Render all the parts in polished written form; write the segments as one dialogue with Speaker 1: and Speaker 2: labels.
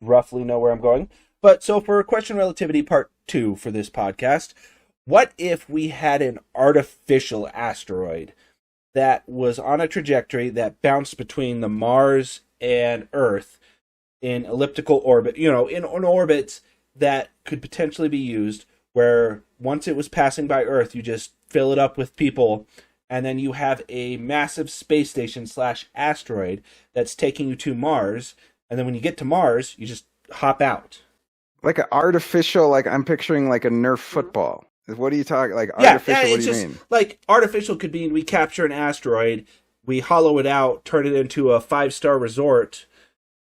Speaker 1: roughly know where I'm going. But so for question relativity part 2 for this podcast, what if we had an artificial asteroid that was on a trajectory that bounced between the Mars and Earth in elliptical orbit, in an orbit that could potentially be used where once it was passing by Earth, you just fill it up with people, and then you have a massive space station / asteroid that's taking you to Mars, and then when you get to Mars, you just hop out.
Speaker 2: Like an artificial, like I'm picturing like a Nerf football. What are you talking? Like artificial?
Speaker 1: Yeah,
Speaker 2: what do you mean?
Speaker 1: Like artificial could be we capture an asteroid, we hollow it out, turn it into a 5-star resort,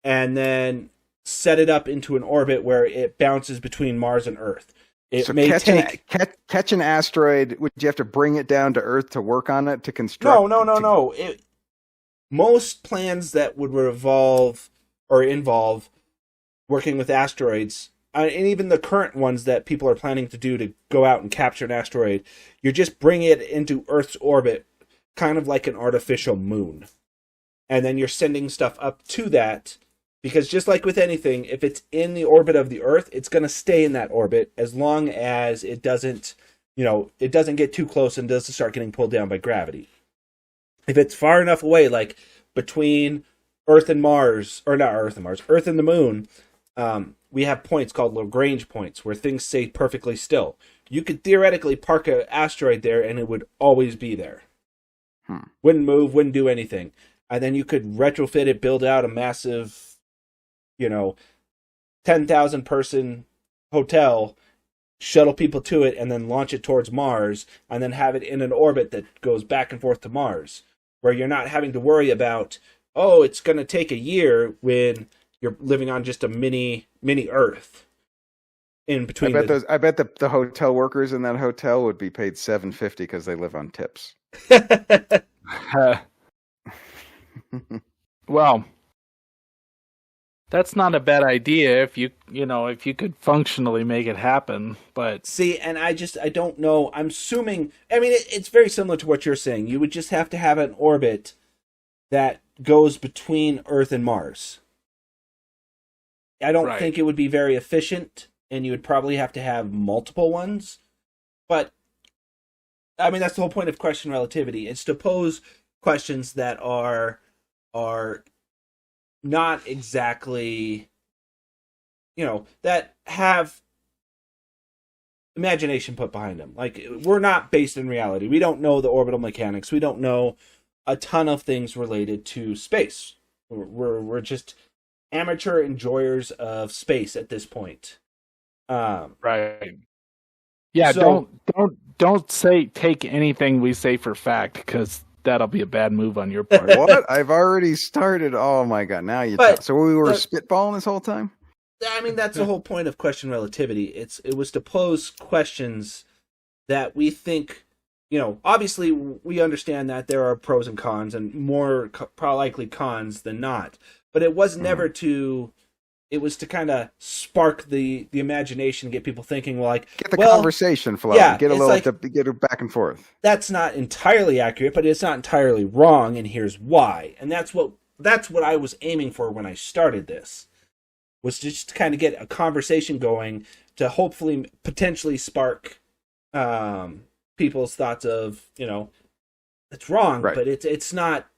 Speaker 1: and then set it up into an orbit where it bounces between Mars and Earth.
Speaker 2: Catch an asteroid. Would you have to bring it down to Earth to work on it to construct?
Speaker 1: No. Most plans that would involve working with asteroids, and even the current ones that people are planning to do to go out and capture an asteroid, you're just bringing it into Earth's orbit, kind of like an artificial moon. And then you're sending stuff up to that, because just like with anything, if it's in the orbit of the Earth, it's going to stay in that orbit as long as it doesn't get too close and doesn't start getting pulled down by gravity. If it's far enough away, like between Earth and Mars, or not Earth and Mars, Earth and the Moon, we have points called Lagrange points where things stay perfectly still. You could theoretically park an asteroid there and it would always be there. Wouldn't move, wouldn't do anything. And then you could retrofit it, build out a massive, 10,000 person hotel, shuttle people to it, and then launch it towards Mars, and then have it in an orbit that goes back and forth to Mars, where you're not having to worry about, it's going to take a year when you're living on just a mini Earth. In between,
Speaker 2: I bet the hotel workers in that hotel would be paid $7.50 because they live on tips.
Speaker 3: Well, that's not a bad idea if you could functionally make it happen. But
Speaker 1: see, and I don't know. I'm assuming. I mean, it's very similar to what you're saying. You would just have to have an orbit that goes between Earth and Mars. I don't think it would be very efficient, and you would probably have to have multiple ones. But I mean, that's the whole point of question relativity. It's to pose questions that are not exactly, that have imagination put behind them. Like, we're not based in reality. We don't know the orbital mechanics. We don't know a ton of things related to space. We're just amateur enjoyers of space at this point.
Speaker 3: Right. Yeah, so, don't take anything we say for fact, because that'll be a bad move on your part.
Speaker 2: What? I've already started. Oh my god! Now you. So we were spitballing this whole time.
Speaker 1: I mean, that's the whole point of question relativity. It was to pose questions that we think. Obviously, we understand that there are pros and cons, and more likely cons than not. But it was never to. It was to kind of spark the imagination, get people thinking. Get the
Speaker 2: conversation flowing. Yeah, get it back and forth.
Speaker 1: That's not entirely accurate, but it's not entirely wrong, and here's why. And that's what I was aiming for when I started this, was just to kind of get a conversation going to hopefully potentially spark people's thoughts of it's wrong, but it's not.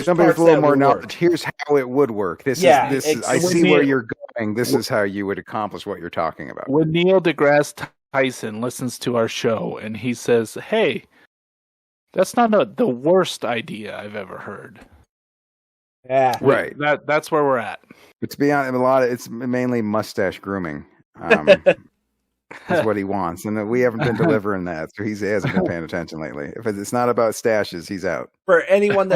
Speaker 2: Somebody with a little more knowledge. Here's how it would work. I see where you're going. This is how you would accomplish what you're talking about.
Speaker 3: When Neil deGrasse Tyson listens to our show and he says, "Hey, that's not the worst idea I've ever heard."
Speaker 1: Yeah,
Speaker 2: right.
Speaker 3: That's where we're at.
Speaker 2: But to be honest, it's mainly mustache grooming. That's what he wants, and we haven't been delivering that, so he hasn't been paying attention lately. If it's not about stashes, he's out.
Speaker 1: For anyone that